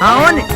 Aone.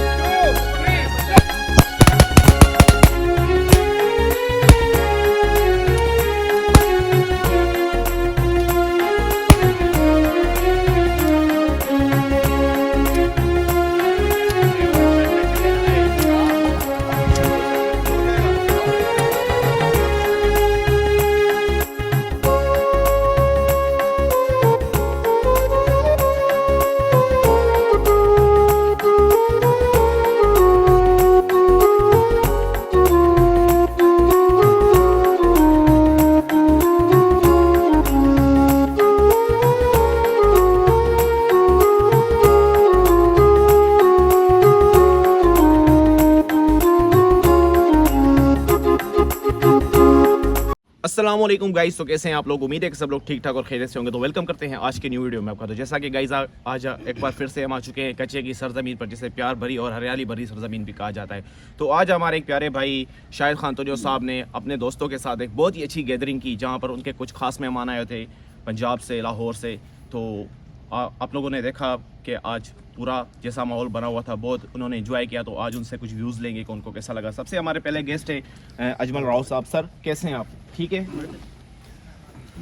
अस्सलाम वालेकुम guys, तो कैसे हैं आप लोग। उम्मीद है कि सब लोग ठीक ठाक और खैरियत से होंगे। तो वेलकम करते हैं आज के न्यू वीडियो में आपका। तो जैसा कि गाइस आज एक बार फिर से हम आ चुके हैं कच्चे की सरजमीन पर, जिसे प्यार भरी और हरियाली भरी सरजमीन भी कहा जाता है। तो आज हमारे एक प्यारे भाई शाहिद खान तोजो साहब ने अपने दोस्तों के साथ एक बहुत ही अच्छी गैदरिंग की, जहाँ पर उनके कुछ खास मेहमान आए थे पंजाब से, लाहौर से। तो आप लोगों ने देखा कि आज पूरा जैसा माहौल बना हुआ था, बहुत उन्होंने एंजॉय किया। तो आज उनसे कुछ व्यूज़ लेंगे कि उनको कैसा लगा। सबसे हमारे पहले गेस्ट है अजमल राव साहब। सर कैसे हैं आप? ठीक है।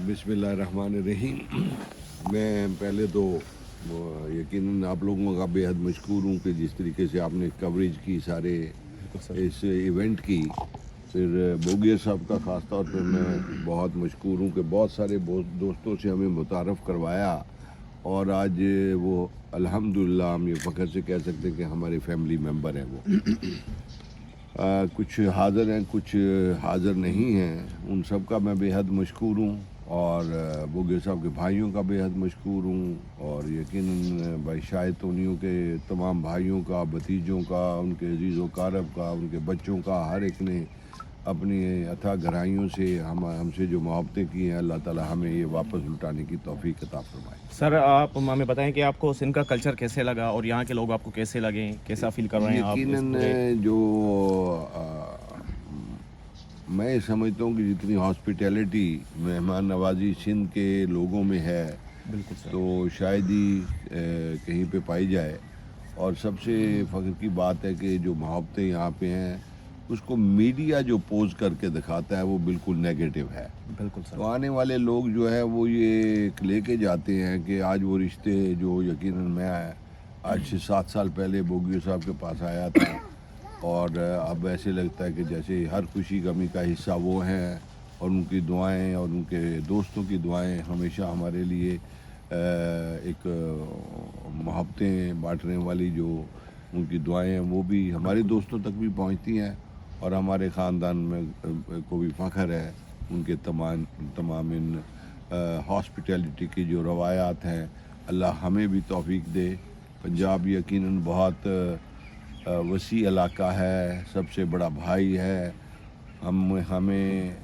बिस्मिल्लाहिर्रहमानिर्रहीम। मैं पहले तो यकीनन आप लोगों का बेहद मशकूर हूँ कि जिस तरीके से आपने कवरेज की सारे इस इवेंट की। फिर बोगिया साहब का ख़ास तौर पे मैं बहुत मशकूर हूँ कि बहुत सारे दोस्तों से हमें मुतारफ़ करवाया, और आज वो अल्हम्दुलिल्लाह हम ये फ़ख्र से कह सकते हैं कि हमारे फैमिली मेम्बर हैं। वो कुछ हाज़िर हैं, कुछ हाज़िर नहीं हैं। उन सब का मैं बेहद मशकूर हूँ, और बोगिया साहब के भाइयों का बेहद मशकूर हूँ, और यकीनन भाई शाहिद तोनियों के तमाम भाइयों का, भतीजों का, उनके अजीज़ व कारब का, उनके बच्चों का, हर एक ने अपनी अथाह गहराइयों से हमसे जो मोहब्बतें की हैं, अल्लाह ताला हमें ये वापस लुटाने की तौफीक अता फरमाए। सर आप हमें बताएं कि आपको सिंध का कल्चर कैसे लगा और यहाँ के लोग आपको कैसे लगे, कैसा फील कर रहे हैं आप? यकीनन जो मैं समझता हूँ कि जितनी हॉस्पिटैलिटी, मेहमान नवाजी सिंध के लोगों में है, बिल्कुल सर। तो शायद ही कहीं पे पाई जाए। और सबसे फ़ख्र की बात है कि जो मोहब्बतें यहाँ पे हैं, उसको मीडिया जो पोज करके दिखाता है वो बिल्कुल नेगेटिव है। बिल्कुल सर। तो आने वाले लोग जो है वो ये लेके जाते हैं कि आज वो रिश्ते जो यकीनन मैं आज से 7 साल पहले बोगिया साहब के पास आया था, और अब ऐसे लगता है कि जैसे हर खुशी गमी का हिस्सा वो हैं, और उनकी दुआएं और उनके दोस्तों की दुआएं हमेशा हमारे लिए एक मोहब्बतें बांटने वाली जो उनकी दुआएं हैं वो भी हमारे दोस्तों तक भी पहुंचती हैं, और हमारे ख़ानदान में को भी फ़ख्र है उनके तमाम इन हॉस्पिटैलिटी की जो रवायात हैं। अल्लाह हमें भी तौफीक दे। पंजाब यकीनन बहुत वसी इलाका है, सबसे बड़ा भाई है। हमें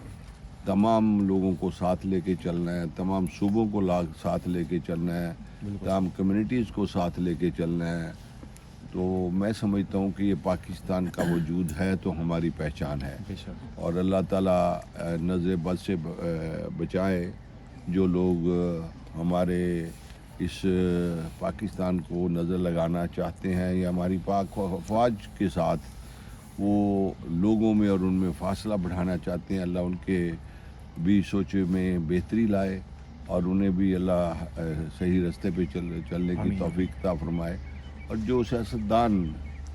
तमाम लोगों को साथ लेके चलना है, तमाम सूबों को साथ लेके चलना है, तमाम कम्युनिटीज़ को साथ लेके चलना है। तो मैं समझता हूँ कि ये पाकिस्तान का वजूद है तो हमारी पहचान है, और अल्लाह ताला नज़र बद से बचाए जो लोग हमारे इस पाकिस्तान को नज़र लगाना चाहते हैं, या हमारी पाक फ़ौज के साथ वो लोगों में और उनमें फ़ासला बढ़ाना चाहते हैं। अल्लाह उनके भी सोच में बेहतरी लाए, और उन्हें भी अल्लाह सही रास्ते पे चलने की तौफीक अता फरमाए। और जो सियासतदान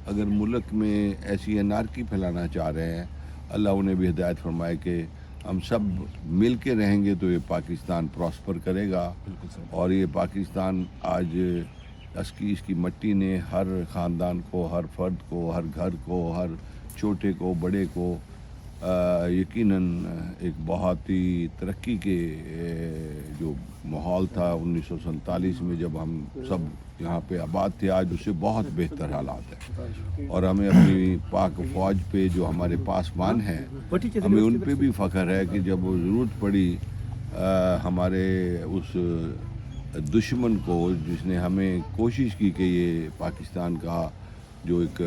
अगर मुल्क में ऐसी अनारकी फैलाना चाह रहे हैं, अल्लाह उन्हें भी हिदायत फरमाए कि हम सब मिल के रहेंगे तो ये पाकिस्तान प्रॉस्पर करेगा। और ये पाकिस्तान आज इसकी मट्टी ने हर ख़ानदान को, हर फर्द को, हर घर को, हर छोटे को, बड़े को यकीनन एक बहुत ही तरक्की के जो माहौल था 1947 में जब हम सब यहाँ पे आबाद थे, आज उससे बहुत बेहतर हालात है। और हमें अपनी पाक फ़ौज पे जो हमारे पासबान हैं, हमें उन पे भी फ़ख्र है कि जब वो ज़रूरत पड़ी हमारे उस दुश्मन को, जिसने हमें कोशिश की कि ये पाकिस्तान का जो एक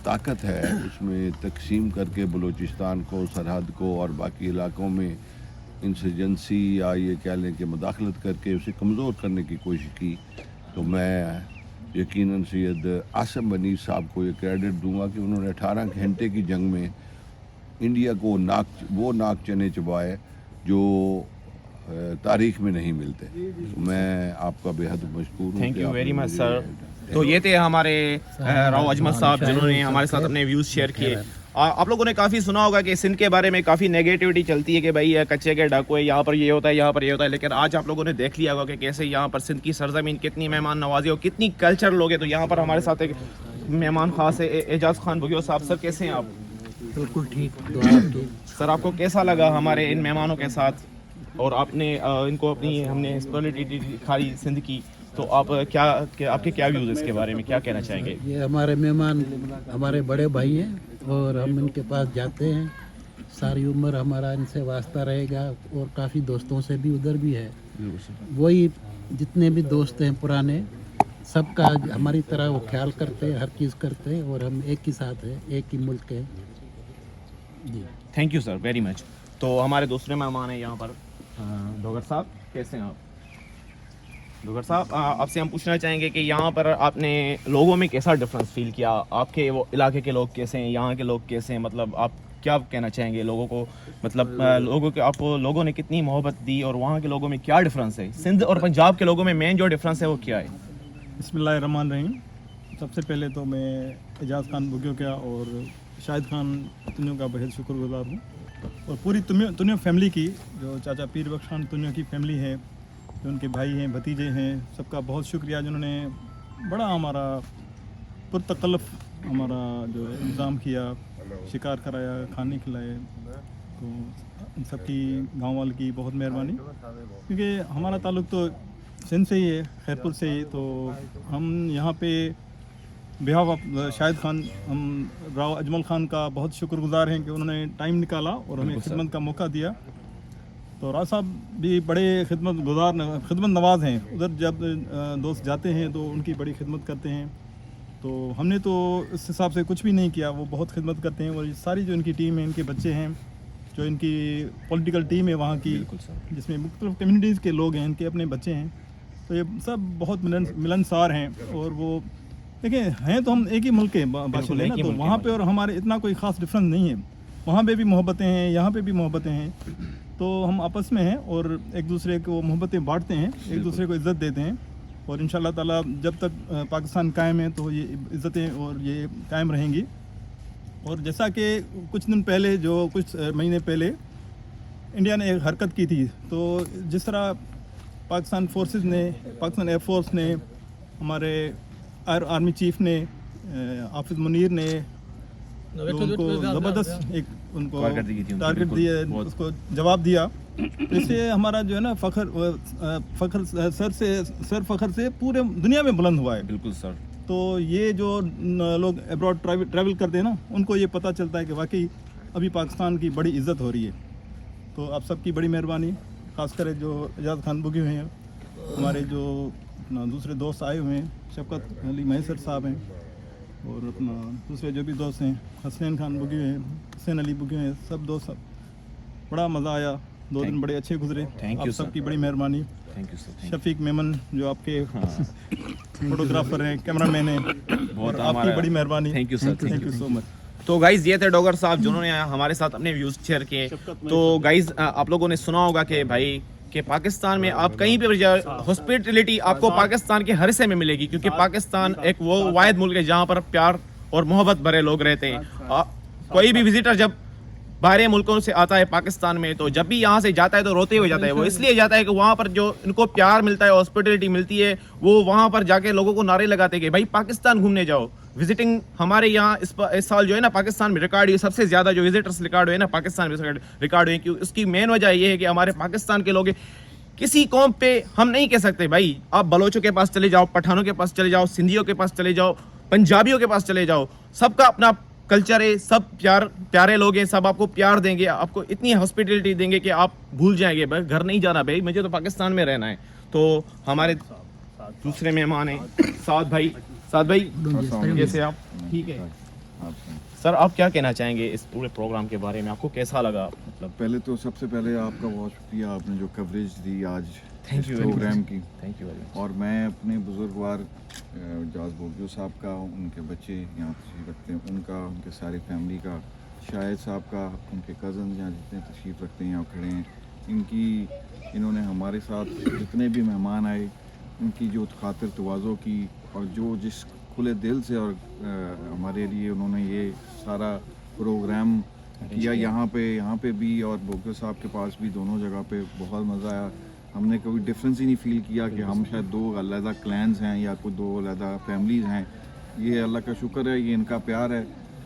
ताकत है उसमें तकसीम करके बलूचिस्तान को, सरहद को और बाकी इलाकों में इंसर्जेंसी या ये कह लें कि मुदाखलत करके उसे कमज़ोर करने की कोशिश की। तो मैं یقیناً سید عاصم بنی صاحب کو یہ کریڈٹ دوں گا کہ انہوں نے 18 گھنٹے کی جنگ میں انڈیا کو وہ ناک چنے چبائے جو تاریخ میں نہیں ملتے. میں آپ کا بے حد مشکور ہوں. تھینک یو ویری مچ سر. تو یہ تھے ہمارے راؤ اجمل صاحب جنہوں نے ہمارے ساتھ اپنے ویوز شیئر کیے. آپ لوگوں نے کافی سنا ہوگا کہ سندھ کے بارے میں کافی نیگیٹیوٹی چلتی ہے کہ بھائی یہ کچے کے ڈاکو ہے, یہاں پر یہ ہوتا ہے, یہاں پر یہ ہوتا ہے, لیکن آج آپ لوگوں نے دیکھ لیا ہوگا کہ کیسے یہاں پر سندھ کی سرزمین کتنی مہمان نوازی اور کتنی کلچر لوگ ہیں. تو یہاں پر ہمارے ساتھ ایک مہمان خاص ہے اعجاز خان بگیو صاحب. سر کیسے ہیں آپ؟ بالکل ٹھیک. سر آپ کو کیسا لگا ہمارے ان مہمانوں کے ساتھ, اور آپ نے ان کو اپنی ہم نے ہسپٹیلٹی دکھائی سندھ کی, تو آپ کے کیا ویوز اس کے بارے میں کیا کہنا چاہیں گے؟ یہ ہمارے مہمان ہمارے بڑے بھائی ہیں اور ہم ان کے پاس جاتے ہیں. ساری عمر ہمارا ان سے واسطہ رہے گا اور کافی دوستوں سے بھی ادھر بھی ہے. وہی جتنے بھی دوست ہیں پرانے, سب کا ہماری طرح وہ خیال کرتے, ہر چیز کرتے, اور ہم ایک ہی ساتھ ہیں, ایک ہی ملک ہے. جی thank you sir very much. تو ہمارے دوسرے مہمان ہیں یہاں پر ڈوگر صاحب. کیسے ہیں آپ؟ ڈوگر صاحب آپ سے ہم پوچھنا چاہیں گے کہ یہاں پر آپ نے لوگوں میں کیسا ڈفرینس فیل کیا؟ آپ کے وہ علاقے کے لوگ کیسے ہیں, یہاں کے لوگ کیسے ہیں, مطلب آپ کیا کہنا چاہیں گے لوگوں کو, مطلب لوگوں کے آپ کو لوگوں نے کتنی محبت دی اور وہاں کے لوگوں میں کیا ڈفرینس ہے؟ سندھ اور پنجاب کے لوگوں میں مین جو ڈفرینس ہے وہ کیا ہے؟ بسم اللہ الرحمن الرحیم. سب سے پہلے تو میں اعجاز خان بگیو کا اور شاہد خان تنیو کا بہت شکر گزار ہوں, اور پوری تنیو فیملی کی, جو چاچا پیر بخش خان تنیو کی فیملی ہے, جو ان کے بھائی ہیں, بھتیجے ہیں, سب کا بہت شکریہ جنہوں نے بڑا ہمارا پرتکلف ہمارا جو انتظام کیا, شکار کرایا, کھانے کھلائے. تو ان سب کی گاؤں والے کی بہت مہربانی, کیونکہ ہمارا تعلق تو سندھ سے ہی ہے, خیرپور سے ہی. تو ہم یہاں پہ بہاف آف شاہد خان, ہم راؤ اجمل خان کا بہت شکر گزار ہیں کہ انہوں نے ٹائم نکالا اور ہمیں خدمت کا موقع دیا. تو راؤ صاحب بھی بڑے خدمت نواز ہیں. ادھر جب دوست جاتے ہیں تو ان کی بڑی خدمت کرتے ہیں. تو ہم نے تو اس حساب سے کچھ بھی نہیں کیا, وہ بہت خدمت کرتے ہیں. اور یہ ساری جو ان کی ٹیم ہے, ان کے بچے ہیں, جو ان کی پولیٹیکل ٹیم ہے وہاں کی, جس میں مختلف کمیونٹیز کے لوگ ہیں, ان کے اپنے بچے ہیں. تو یہ سب بہت ملنسار ہیں. اور وہ دیکھیں ہیں تو ہم ایک ہی ملک کے باشندے ہیں نا, تو وہاں پہ اور ہمارے اتنا کوئی خاص ڈفرینس نہیں ہے. وہاں پہ بھی محبتیں ہیں, یہاں پہ بھی محبتیں ہیں. تو ہم آپس میں ہیں اور ایک دوسرے کو محبتیں بانٹتے ہیں, ایک دوسرے کو عزت دیتے ہیں. اور انشاءاللہ تعالیٰ جب تک پاکستان قائم ہے تو یہ عزتیں اور یہ قائم رہیں گی. اور جیسا کہ کچھ دن پہلے, جو کچھ مہینے پہلے انڈیا نے ایک حرکت کی تھی, تو جس طرح پاکستان فورسز نے, پاکستان ایئر فورس نے, ہمارے آرمی چیف نے, حافظ منیر نے ان کو زبردست ایک ان کو ٹارگٹ دیا, اس کو جواب دیا. اس سے ہمارا جو ہے نا فخر سر فخر سے پورے دنیا میں بلند ہوا ہے. بالکل سر. تو یہ جو لوگ ابراڈ ٹریول کرتے ہیں نا, ان کو یہ پتہ چلتا ہے کہ واقعی ابھی پاکستان کی بڑی عزت ہو رہی ہے. تو آپ سب کی بڑی مہربانی, خاص کر جو اعجاز خان بگی ہوئے ہیں, ہمارے جو دوسرے دوست آئے ہوئے ہیں, شفقت علی مہیسر صاحب ہیں, اور اپنا دوسرے جو بھی دوست ہیں, حسین خان بگی ہیں, حسین علی بگی ہیں, سب دوست. بڑا مزہ آیا, 2 دن بڑے اچھے گزرے. آپ سب کی بڑی مہربانی. شفیق میمن جو آپ کے فوٹوگرافر ہیں, کیمرہ مین ہیں, بہت آپ کی بڑی مہربانی. Thank you sir, thank you so much. تو گائز یہ تھے ڈوگر صاحب جنہوں نے ہمارے ساتھ اپنے ویوز شیئر کیے. تو گائز آپ لوگوں نے سنا ہوگا کہ بھائی کہ پاکستان میں آپ کہیں پہ ہاسپٹیلٹی آپ کو پاکستان کے ہر حصے میں ملے گی, کیونکہ پاکستان ایک وہ واحد ملک ہے جہاں پر پیار اور محبت بھرے لوگ رہتے ہیں. کوئی بھی وزٹر جب باہر ملکوں سے آتا ہے پاکستان میں, تو جب بھی یہاں سے جاتا ہے تو روتے ہوئے جاتا ہے. وہ اس لیے جاتا ہے کہ وہاں پر جو ان کو پیار ملتا ہے, ہاسپٹیلٹی ملتی ہے, وہ وہاں پر جا کے لوگوں کو نعرے لگاتے ہیں کہ بھائی پاکستان گھومنے جاؤ. وزٹنگ ہمارے یہاں اس سال جو ہے نا پاکستان میں ریکارڈ ہوئی, سب سے زیادہ جو وزٹرس ریکارڈ ہوئے نا پاکستان میں ریکارڈ ہوئے. کیوں اس کی مین وجہ یہ ہے کہ ہمارے پاکستان کے لوگ کسی قوم پہ ہم نہیں کہہ سکتے بھائی آپ بلوچوں کے پاس چلے جاؤ, پٹھانوں کے پاس چلے جاؤ, سندھیوں کے پاس چلے جاؤ, پنجابیوں کے پاس چلے جاؤ, سب کا اپنا کلچر ہے, سب پیارے لوگ ہیں, سب آپ کو پیار دیں گے, آپ کو اتنی ہاسپٹیلٹی دیں گے کہ آپ بھول جائیں گے بھائی گھر نہیں جانا, بھائی مجھے تو پاکستان میں رہنا ہے. تو ہمارے دوسرے مہمان ہیں سعد بھائی. سعد بھائی جیسے آپ ٹھیک ہے سر, آپ کیا کہنا چاہیں گے اس پورے پروگرام کے بارے میں, آپ کو کیسا لگا؟ مطلب پہلے تو سب سے پہلے آپ کا بہت شکریہ, آپ نے جو کوریج دی آج پروگرام کی. Thank you. اور میں اپنے بزرگوار एजाज बोगियो साहब का, उनके बच्चे यहाँ तशरीफ़ रखते हैं, उनका, उनके सारी फैमिली का, शाहिद साहब का, उनके कज़न यहाँ जितने तशरीफ़ रखते हैं यहाँ खड़े हैं, इन्होंने हमारे साथ जितने भी मेहमान आए उनकी जो खातिर तवाज़ो की और जो जिस खुले दिल से और हमारे लिए उन्होंने ये सारा प्रोग्राम किया यहाँ पे भी और बोगियो साहब के पास भी, दोनों जगह पे बहुत मज़ा आया। हमने कोई डिफरेंस ही नहीं फील किया कि हम शायद दो अलग क्लैंस हैं या कोई दो अलग फैमिलीज़ हैं। ये अल्लाह का शुक्र है, ये इनका प्यार है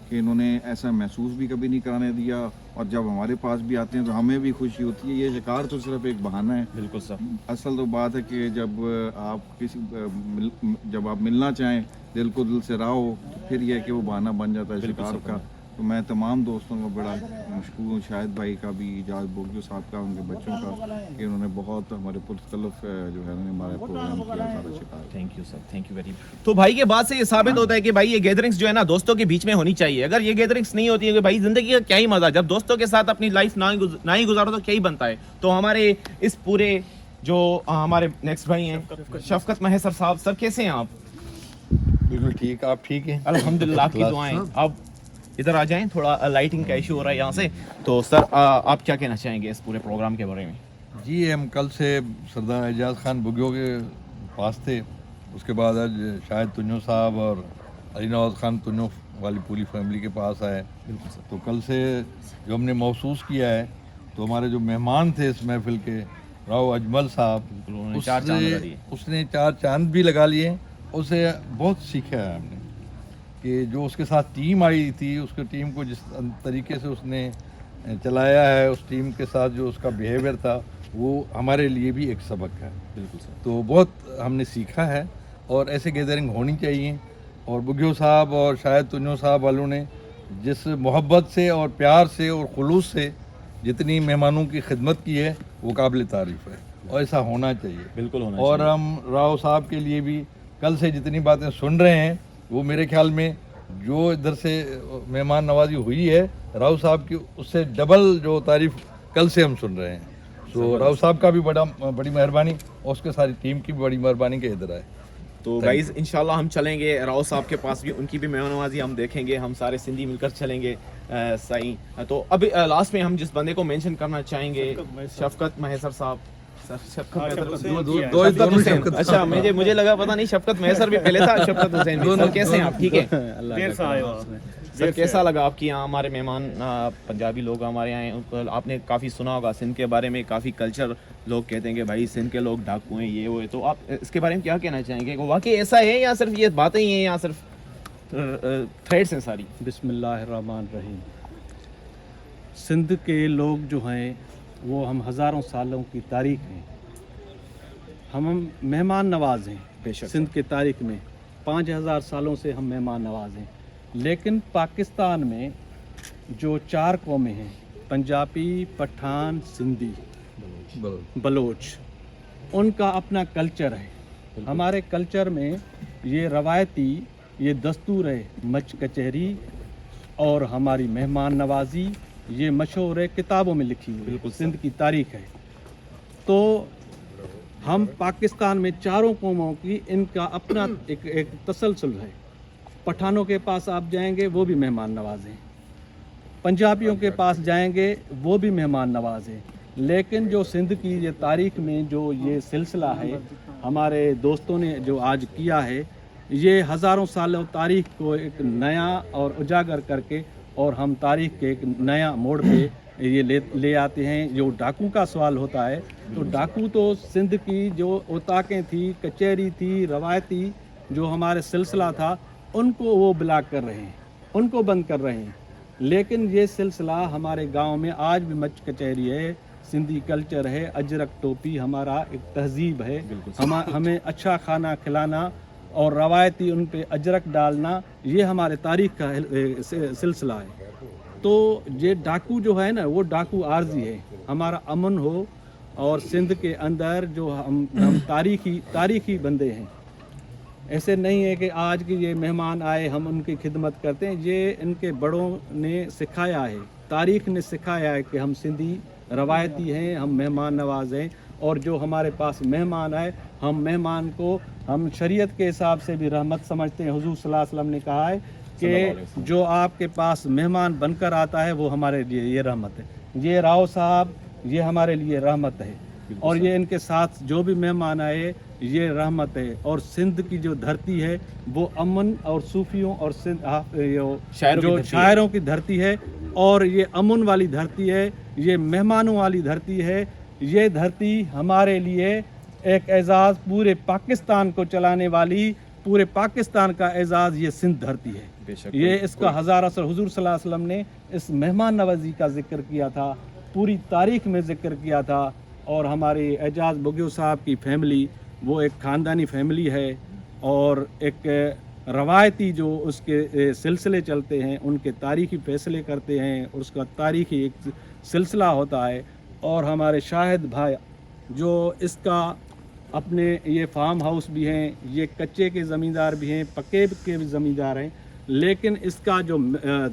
कि इन्होंने ऐसा महसूस भी कभी नहीं कराने दिया, और जब हमारे पास भी आते हैं तो हमें भी खुशी होती है। ये शिकार तो सिर्फ एक बहाना है, बिल्कुल सर। असल तो बात है कि जब आप मिलना चाहें, दिल को दिल से रहा हो, तो फिर यह है कि वो बहाना बन जाता है शिकार का। तो मैं तमाम दोस्तों का बड़ा मशकूर हूँ, शाहिद भाई का भी, एजाज बोगियो साहब का, उनके बच्चों का, कि उन्होंने बहुत हमारे पुरतकल्लुफ़ जो है हमारे प्रोग्राम किया सारा शिकार। Thank you sir, thank you very much. तो भाई के बात से ये साबित होता है कि भाई ये गैदरिंग्स जो है ना दोस्तों के बीच में होनी चाहिए। अगर ये गैदरिंग्स नहीं होती है भाई जिंदगी का क्या ही मजा, जब दोस्तों के साथ अपनी लाइफ ना ही गुजारो तो क्या ही बनता है। तो हमारे इस पूरे जो हमारे नेक्स्ट भाई हैं शफकत महेसर साहब, सर कैसे हैं आप? बिल्कुल ठीक, आप ठीक हैं? अल्हम्दुलिल्लाह, आपकी दुआएं। अब इधर आ जाएं, थोड़ा लाइटिंग का इशू हो रहा है यहाँ से। तो सर आप क्या कहना चाहेंगे इस पूरे प्रोग्राम के बारे में? जी, हम कल से सरदार एजाज खान बुगियो के पास थे, उसके बाद आज शाहिद तुन्यो साहब और अली नवाज खान तुन्यो वाली पूरी फैमिली के पास आए। तो कल से जो हमने महसूस किया है, तो हमारे जो मेहमान थे इस महफिल के, राव अजमल साहब, उसने 4 चांद भी लगा लिए। उससे बहुत सीखा है हमने कि जो उसके साथ टीम आई थी, उसके टीम को जिस तरीके से उसने चलाया है, उस टीम के साथ जो उसका बिहेवियर था, वो हमारे लिए भी एक सबक है। बिल्कुल सर। तो बहुत हमने सीखा है और ऐसे गैदरिंग होनी चाहिए। और बुगियो साहब और शायद तुन्यो साहब वालों ने जिस मोहब्बत से और प्यार से और खुलूस से जितनी मेहमानों की खिदमत की है, वो काबिल तारीफ़ है और ऐसा होना चाहिए। बिल्कुल होना और चाहिए। हम राव साहब के लिए भी कल से जितनी बातें सुन रहे हैं, वो मेरे ख्याल में जो इधर से मेहमान नवाजी हुई है राव साहब की, उससे डबल जो तारीफ़ कल से हम सुन रहे हैं। तो राव साहब का भी बड़ी मेहरबानी और उसके सारी टीम की भी बड़ी मेहरबानी के इधर आए। तो गाइज इंशाल्लाह हम चलेंगे राव साहब के पास भी, उनकी भी मेहमानवाजी हम देखेंगे, हम सारे सिंधी मिलकर चलेंगे सही। तो अभी लास्ट में हम जिस बंदे को मेंशन करना चाहेंगे, शफकत महेसर साहब। सर शफकत हुसैन, अच्छा मुझे लगा पता नहीं शफकत महेसर भी पहले था, शफकत हुसैन भी। सर कैसे हैं आप? ठीक है सर, कैसा लगा आपकी यहाँ हमारे मेहमान पंजाबी लोग हमारे यहाँ? आपने काफ़ी सुना होगा सिंध के बारे में, काफ़ी कल्चर लोग कहते हैं कि भाई सिंध के लोग डाकू हैं, ये वो है। तो आप इसके बारे में क्या कहना चाहेंगे? वाकई ऐसा है या सिर्फ ये बातें ही हैं या सिर्फ थ्रेड्स हैं सारी? बिस्मिल्लाहिर्रहमानिर्रहीम। सिंध के लोग जो हैं वो हम हज़ारों सालों की तारीख हैं, हम मेहमान नवाज हैं। बेशक सिंध की तारीख में 5000 सालों से हम मेहमान नवाज हैं। लेकिन पाकिस्तान में जो 4 कौमें हैं, पंजाबी, पठान, सिंधी, बलोच, उनका अपना कल्चर है। हमारे कल्चर में ये रवायती ये दस्तूर है, मच कचहरी और हमारी मेहमान नवाजी, ये मशहूर है, किताबों में लिखी हुई है, सिंध की तारीख है। तो हम पाकिस्तान में 4 कौमों की इनका अपना एक तसलसल है। पठानों के पास आप जाएंगे वो भी मेहमान नवाज हैं, पंजाबियों के पास जाएंगे वो भी मेहमान नवाज हैं। लेकिन जो सिंध की ये तारीख में जो ये सिलसिला है, हमारे दोस्तों ने जो आज किया है, ये हज़ारों सालों तारीख को एक नया और उजागर करके और हम तारीख के एक नया मोड़ पे ये ले आते हैं। जो डाकू का सवाल होता है, तो डाकू तो सिंध की जो औताकें थी, कचहरी थी, रवायती जो हमारे सिलसिला था, उनको वो ब्लॉक कर रहे हैं, उनको बंद कर रहे हैं। लेकिन ये सिलसिला हमारे गांव में आज भी मच कचहरी है, सिंधी कल्चर है, अजरक टोपी हमारा एक तहजीब है। हमें अच्छा खाना खिलाना और रवायती उन पे अजरक डालना, ये हमारे तारीख का सिलसिला है। तो ये डाकू जो है ना, वो डाकू आर्जी है। हमारा अमन हो और सिंध के अंदर जो हम तारीखी बंदे हैं। ऐसे नहीं है कि आज की ये मेहमान आए हम उनकी खिदमत करते हैं, ये इनके बड़ों ने सिखाया है, तारीख ने सिखाया है कि हम सिंधी रवायती हैं, हम मेहमान नवाज हैं اور جو ہمارے پاس مہمان آئے ہم مہمان کو ہم شریعت کے حساب سے بھی رحمت سمجھتے ہیں. حضور صلی اللہ علیہ وسلم نے کہا ہے کہ جو آپ کے پاس مہمان بن کر آتا ہے وہ ہمارے لیے یہ رحمت ہے. یہ راؤ صاحب یہ ہمارے لیے رحمت ہے اور یہ ان کے ساتھ جو بھی مہمان آئے یہ رحمت ہے. اور سندھ کی جو دھرتی ہے وہ امن اور صوفیوں اور جو شاعروں کی دھرتی ہے اور یہ امن والی دھرتی ہے, یہ مہمانوں والی دھرتی ہے. یہ دھرتی ہمارے لیے ایک اعزاز, پورے پاکستان کو چلانے والی, پورے پاکستان کا اعزاز یہ سندھ دھرتی ہے. یہ اس کا ہزار اثر حضور صلی اللہ علیہ وسلم نے اس مہمان نوازی کا ذکر کیا تھا, پوری تاریخ میں ذکر کیا تھا. اور ہمارے اعجاز بگیو صاحب کی فیملی وہ ایک خاندانی فیملی ہے اور ایک روایتی جو اس کے سلسلے چلتے ہیں, ان کے تاریخی فیصلے کرتے ہیں, اور اس کا تاریخی ایک سلسلہ ہوتا ہے. اور ہمارے شاہد بھائی جو اس کا اپنے یہ فارم ہاؤس بھی ہیں, یہ کچے کے زمیندار بھی ہیں, پکے کے بھی زمیندار ہیں, لیکن اس کا جو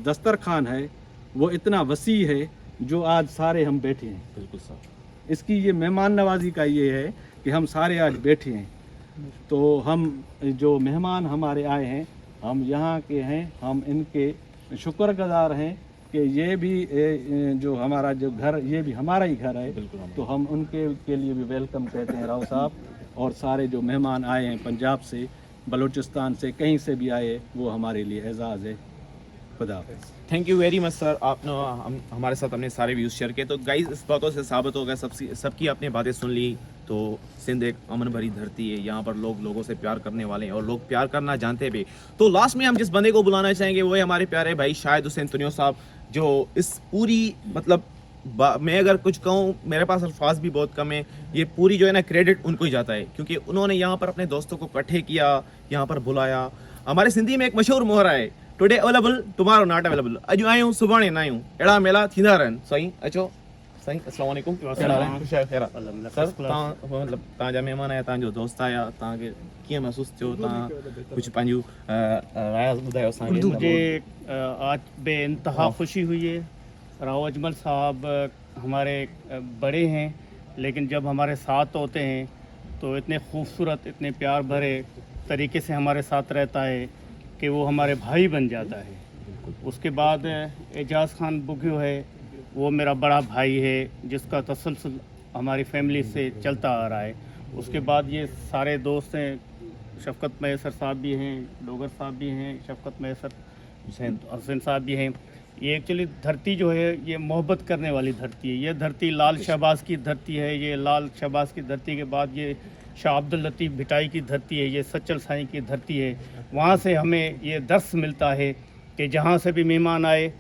دسترخوان ہے وہ اتنا وسیع ہے جو آج سارے ہم بیٹھے ہیں. بالکل صاحب, اس کی یہ مہمان نوازی کا یہ ہے کہ ہم سارے آج بیٹھے ہیں. تو ہم جو مہمان ہمارے آئے ہیں ہم یہاں کے ہیں, ہم ان کے شکر گزار ہیں کہ یہ بھی جو ہمارا جو گھر یہ بھی ہمارا ہی گھر ہے. تو ہم ان کے لیے بھی ویلکم کہتے ہیں راؤ صاحب. اور سارے جو مہمان آئے ہیں پنجاب سے, بلوچستان سے, کہیں سے بھی آئے وہ ہمارے لیے اعزاز ہے. خدا حافظ. تھینک یو ویری مچ سر, آپ نے ہمارے ساتھ اپنے سارے ویوز شیئر کیے. تو گائز اس باتوں سے ثابت ہو گیا, سب کی آپ نے باتیں سن لی. تو سندھ ایک امن بھری دھرتی ہے, یہاں پر لوگ لوگوں سے پیار کرنے والے ہیں اور لوگ پیار کرنا جانتے بھی. تو لاسٹ میں ہم جس بندے کو بلانا چاہیں گے وہ ہے ہمارے پیارے بھائی شاہد حسین تنیو صاحب, جو اس پوری مطلب میں اگر کچھ کہوں میرے پاس الفاظ بھی بہت کم ہیں, یہ پوری جو ہے نا کریڈٹ ان کو ہی جاتا ہے, کیونکہ انہوں نے یہاں پر اپنے دوستوں کو اکٹھے کیا, یہاں پر بلایا. ہمارے سندھی میں ایک مشہور محرہ ہے, today available tomorrow not available, اج آیوں صبح نہ آیوں, اڑا میلا تھیندا رہن. صحیح اچو صحیح. السلام علیکم. سر مطلب تاجا مہمان आया, तव्हांजो दोस्त आया, तव्हांखे कीअं महसूस थियो, तव्हां कुझु पंहिंजूं राय ॿुधायो असांखे. मुझे आज बे इंतहा खुशी हुई है. राव अजमल साहब हमारे बड़े हैं, लेकिन जब हमारे साथ होते हैं तो इतने खूबसूरत, इतने प्यार भरे तरीके से हमारे साथ रहता है कि वो हमारे भाई बन जाता है. उसके बाद एजाज़ खान बुगियो है, वो मेरा बड़ा भाई है जिसका तसलसल हमारी फैमिली से चलता आ रहा है. उसके बाद ये सारे दोस्त हैं, शफ़क़त मैसर साहब भी हैं, डोगर साहब भी हैं, शफ़क़त मैसर हुसैन साहब भी हैं. ये एक्चुअली धरती जो है ये मोहब्बत करने वाली धरती है. ये धरती लाल शहबाज की धरती है. ये लाल शहबाज की धरती के बाद ये शाह अब्दुल लतीफ़ भिटाई की धरती है. ये सच्चल साईं की धरती है. वहाँ से हमें ये दर्स मिलता है कि जहाँ से भी मेहमान आए,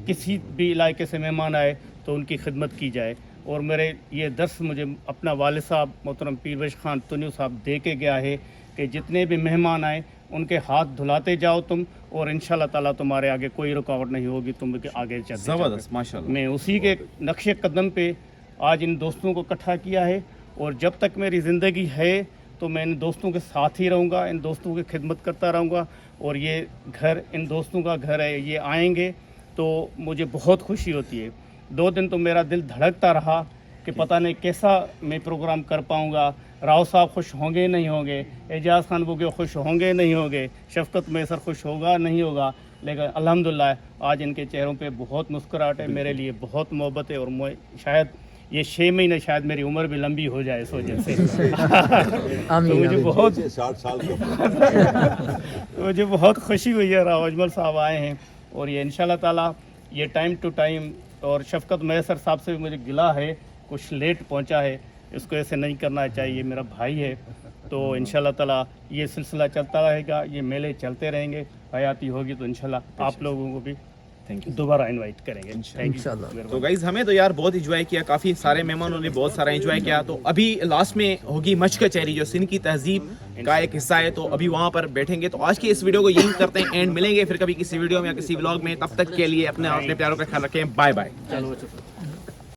किसी भी इलाके से मेहमान आए तो उनकी खिदमत की जाए. और मेरे ये दर्स मुझे अपना वालिद साहब मोहतरम पीरवश खान तुनियो साहब दे के गया है कि जितने भी मेहमान आए उनके हाथ धुलाते जाओ तुम, और इंशाल्लाह ताला तुम्हारे आगे कोई रुकावट नहीं होगी, तुम के आगे चलते ज़बरदस्त माशाल्लाह. मैं उसी के नक्शे कदम पे आज इन दोस्तों को इकट्ठा किया है. और जब तक मेरी ज़िंदगी है तो मैं इन दोस्तों के साथ ही रहूँगा, इन दोस्तों की खिदमत करता रहूँगा. और ये घर इन दोस्तों का घर है, ये आएंगे तो मुझे बहुत खुशी होती है. 2 दिन तो मेरा दिल धड़कता रहा कि पता नहीं कैसा मैं प्रोग्राम कर पाऊँगा. राव साहब खुश होंगे नहीं होंगे, एजाज़ खान बुगियो खुश होंगे नहीं होंगे, शफ़क़त मैसर खुश होगा नहीं होगा, लेकिन अल्हम्दुलिल्लाह आज इनके चेहरों पे बहुत मुस्कुराहट है. मेरे लिए बहुत मोहब्बत है. और मैं शायद ये 6 महीने शायद मेरी उम्र भी लंबी हो जाए इस वजह से. तो मुझे बहुत 60 साल का मुझे बहुत खुशी हुई है राव अजमल साहब आए हैं. और ये इंशाल्लाह ताला ये टाइम टू टाइम, और शफ़क़त मैसर साहब से भी मुझे गिला है, कुछ लेट पहुंचा है, इसको ऐसे नहीं करना चाहिए, मेरा भाई है. तो इंशाल्लाह ताला ये सिलसिला चलता रहेगा, ये मेले चलते रहेंगे, हयाती होगी तो इंशाल्लाह आप लोगों को भी थैंक यू. दोबारा इनवाइट करेंगे. Thank you. तो गाइज हमें तो यार बहुत इंजॉय किया, काफ़ी सारे मेहमानों ने बहुत सारा इंजॉय किया. तो अभी लास्ट में होगी मच कचहरी, जो सिंध की तहजीब का एक हिस्सा है, तो अभी वहाँ पर बैठेंगे. तो आज की इस वीडियो को यही करते हैं एंड, मिलेंगे फिर कभी किसी वीडियो में या किसी व्लॉग में. तब तक के लिए अपने प्यारों का ख्याल रखें. Bye bye.